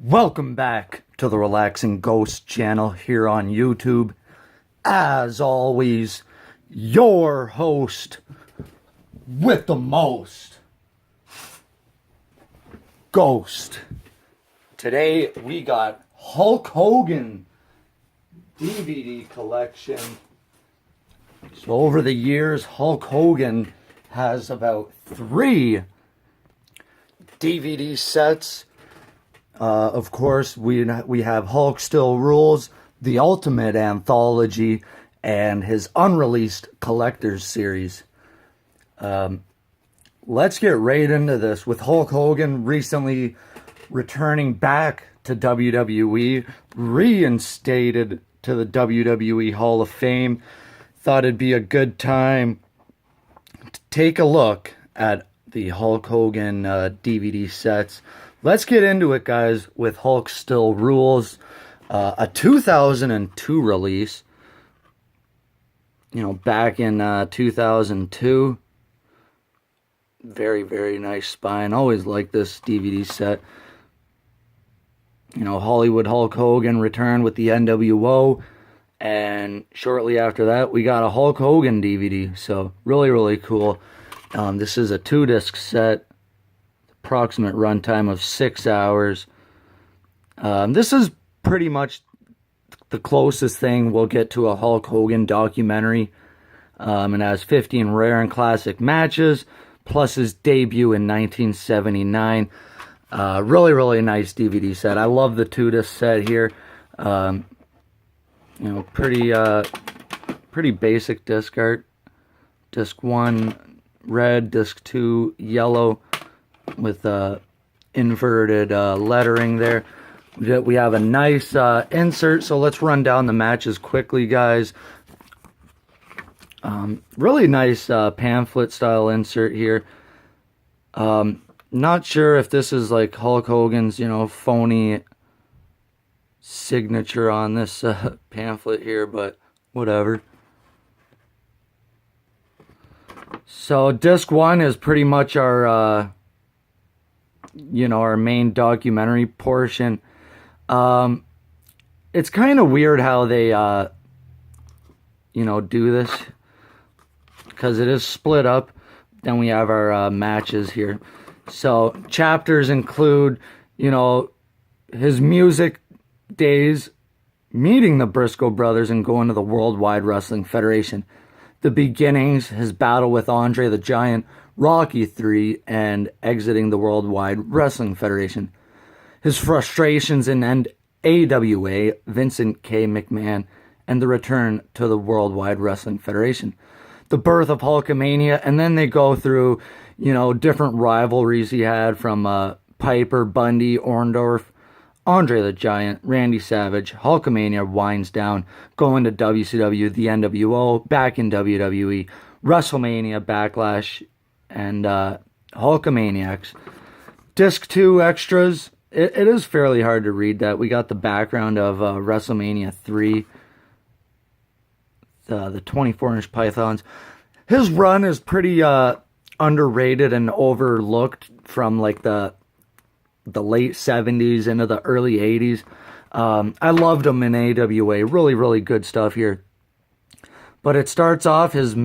Welcome back to the Relaxing Ghost channel here on YouTube. As always, your host with the most, Ghost. Today we got Hulk Hogan DVD collection. So over the years, Hulk Hogan has about 3 DVD sets. Of course, we have Hulk Still Rules, the Ultimate Anthology, and his unreleased Collector's Series. Let's get right into this with Hulk Hogan recently returning back to WWE, reinstated to the WWE Hall of Fame. Thought it'd be a good time to take a look at the Hulk Hogan DVD sets. Let's get into it, guys, with Hulk Still Rules, a 2002 release, back in 2002. Very, very nice spine. Always liked this DVD set. Hollywood Hulk Hogan returned with the NWO, and shortly after that, we got a Hulk Hogan DVD. So, really, really cool. This is a 2-disc set. Approximate runtime of 6 hours. This is pretty much the closest thing we'll get to a Hulk Hogan documentary. It has 15 rare and classic matches, plus his debut in 1979. Really, really nice DVD set. I love the 2-disc set here. Pretty basic disc art. Disc 1, red. Disc 2, yellow, with inverted lettering there. We have a nice insert, so let's run down the matches quickly, guys. Really nice pamphlet style insert here. Not sure if this is like Hulk Hogan's phony signature on this pamphlet here, but whatever. So disc 1 is pretty much our our main documentary portion. It's kind of weird how they do this, because it is split up. Then we have our matches here. So chapters include his music days, meeting the Briscoe brothers and going to the Worldwide Wrestling Federation, the beginnings, his battle with Andre the Giant, Rocky III, and exiting the Worldwide Wrestling Federation, his frustrations in AWA, Vincent K. McMahon, and the return to the Worldwide Wrestling Federation, the birth of Hulkamania, and then they go through, different rivalries he had from Piper, Bundy, Orndorff, Andre the Giant, Randy Savage. Hulkamania winds down, going to WCW, the NWO, back in WWE, WrestleMania, Backlash, and Hulkamaniacs. Disc 2 extras. It is fairly hard to read that. We got the background of WrestleMania 3. The 24-inch pythons. His run is pretty underrated and overlooked from like the late 70s into the early 80s. I loved him in AWA. Really, really good stuff here. But it starts off his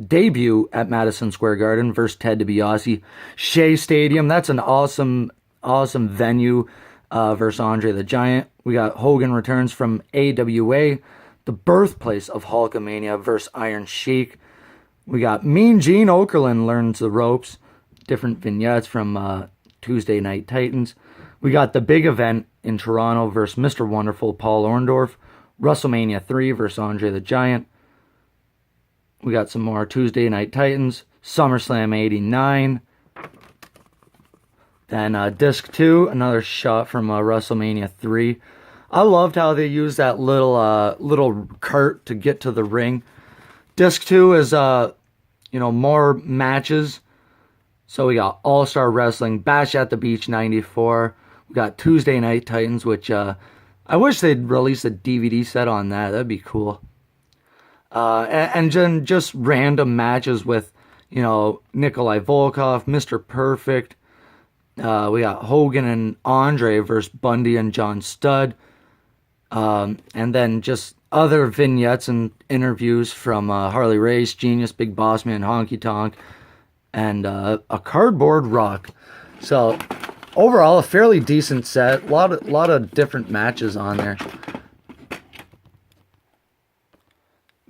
debut at Madison Square Garden versus Ted DiBiase. Shea Stadium, that's an awesome venue versus Andre the Giant. We got Hogan returns from AWA, the birthplace of Hulkamania, versus Iron Sheik. We got Mean Gene Okerlund learns the ropes. Different vignettes from Tuesday Night Titans. We got the big event in Toronto versus Mr. Wonderful Paul Orndorff. WrestleMania 3 versus Andre the Giant. We got some more Tuesday Night Titans. SummerSlam 89. Then Disc 2, another shot from WrestleMania 3. I loved how they used that little cart to get to the ring. Disc 2 is, more matches. So we got All-Star Wrestling, Bash at the Beach 94. We got Tuesday Night Titans, which I wish they'd release a DVD set on that. That'd be cool. And then just random matches with, Nikolai Volkov, Mr. Perfect, We got Hogan and Andre versus Bundy and John Studd. And then just other vignettes and interviews from Harley Race, Genius, Big Boss Man, Honky Tonk, and a Cardboard Rock. So overall, a fairly decent set. A lot of different matches on there.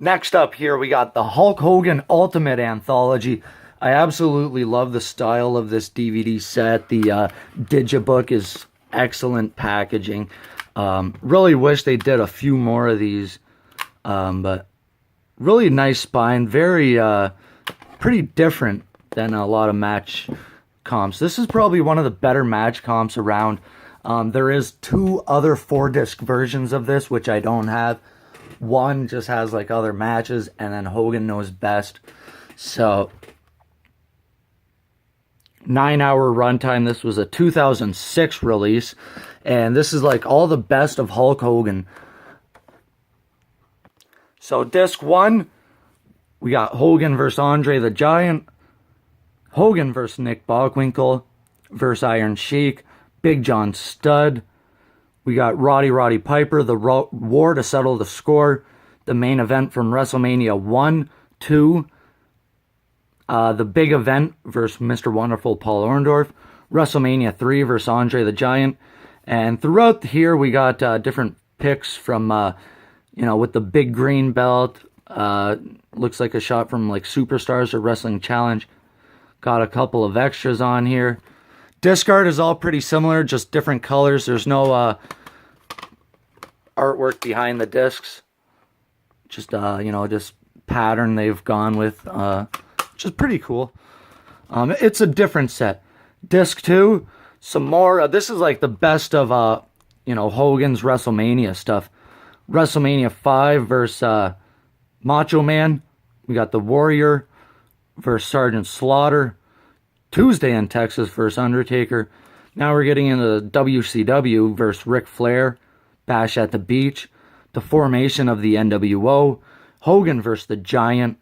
Next up here, we got the Hulk Hogan Ultimate Anthology. I absolutely love the style of this DVD set. The Digibook is excellent packaging. Really wish they did a few more of these. But really nice spine. Very, pretty different than a lot of match comps. This is probably one of the better match comps around. There is 2 other 4-disc versions of this, which I don't have. One just has like other matches, and then Hogan Knows Best. So 9-hour runtime. This was a 2006 release, and this is like all the best of Hulk Hogan. So disc 1, we got Hogan versus Andre the Giant, Hogan versus Nick Bockwinkel versus Iron Sheik, Big John Studd. We got Roddy Piper, the war to settle the score, the main event from WrestleMania 1, 2, the big event versus Mr. Wonderful Paul Orndorff, WrestleMania 3 versus Andre the Giant, and throughout here we got different picks from, with the big green belt, looks like a shot from like Superstars or Wrestling Challenge. Got a couple of extras on here. Discard is all pretty similar, just different colors. There's no artwork behind the discs. Just, just pattern they've gone with, which is pretty cool. It's a different set. Disc 2, some more. This is like the best of, Hogan's WrestleMania stuff. WrestleMania 5 versus Macho Man. We got the Warrior versus Sergeant Slaughter. Tuesday in Texas versus Undertaker. Now we're getting into WCW versus Ric Flair. Bash at the Beach. The formation of the NWO. Hogan versus the Giant.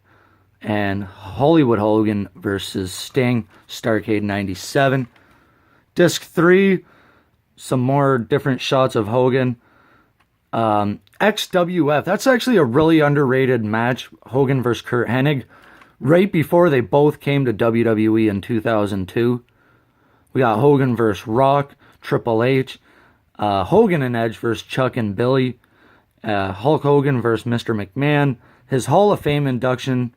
And Hollywood Hogan versus Sting. Starrcade 97. Disc 3. Some more different shots of Hogan. XWF. That's actually a really underrated match. Hogan versus Curt Hennig. Right before they both came to WWE in 2002. We got Hogan versus Rock, Triple H, Hogan and Edge versus Chuck and Billy, Hulk Hogan versus Mr. McMahon, his Hall of Fame induction,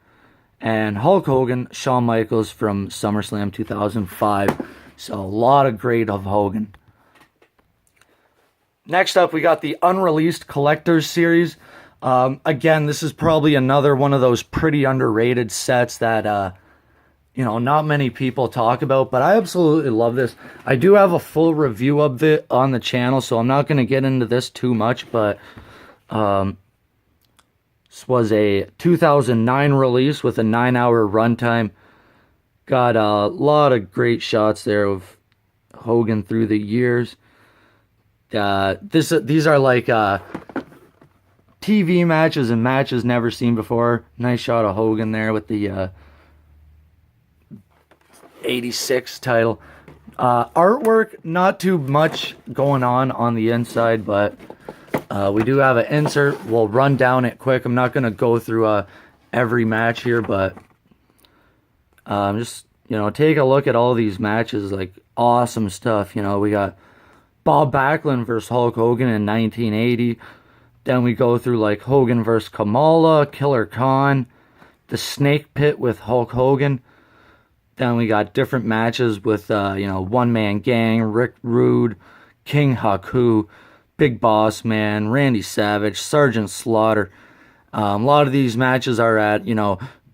and Hulk Hogan, Shawn Michaels from SummerSlam 2005. So a lot of great of Hogan. Next up, we got the Unreleased Collectors Series. Again, this is probably another one of those pretty underrated sets that, not many people talk about, but I absolutely love this. I do have a full review of it on the channel, so I'm not going to get into this too much, but this was a 2009 release with a 9-hour runtime. Got a lot of great shots there of Hogan through the years. These are like TV matches and matches never seen before. Nice shot of Hogan there with the 86 title. Artwork, not too much going on the inside, but we do have an insert. We'll run down it quick. I'm not going to go through every match here, but just, take a look at all these matches. Like, awesome stuff. We got Bob Backlund versus Hulk Hogan in 1980. Then we go through like Hogan versus Kamala, Killer Khan, the Snake Pit with Hulk Hogan. Then we got different matches with, One Man Gang, Rick Rude, King Haku, Big Boss Man, Randy Savage, Sergeant Slaughter. A lot of these matches are at,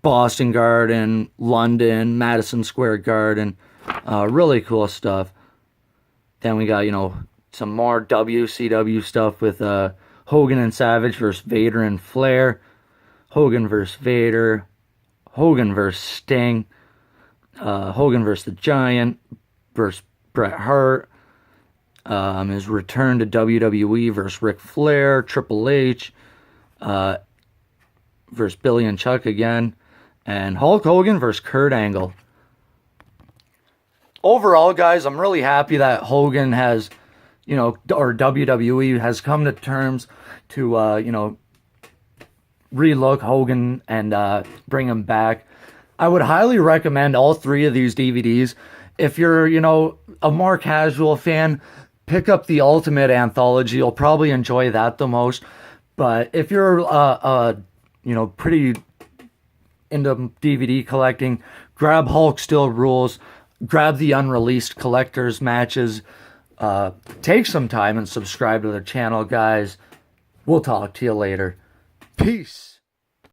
Boston Garden, London, Madison Square Garden. Really cool stuff. Then we got, some more WCW stuff with Hogan and Savage versus Vader and Flair. Hogan versus Vader. Hogan versus Sting. Hogan versus the Giant versus Bret Hart. His return to WWE versus Ric Flair. Triple H versus Billy and Chuck again. And Hulk Hogan versus Kurt Angle. overall, guys, I'm really happy that Hogan has, or WWE has come to terms to, relook Hogan and bring him back. I would highly recommend all three of these DVDs. If you're, a more casual fan, pick up the Ultimate Anthology. You'll probably enjoy that the most. But if you're, pretty into DVD collecting, grab Hulk Still Rules, grab the unreleased collector's matches. Take some time and subscribe to the channel, guys. We'll talk to you later. Peace.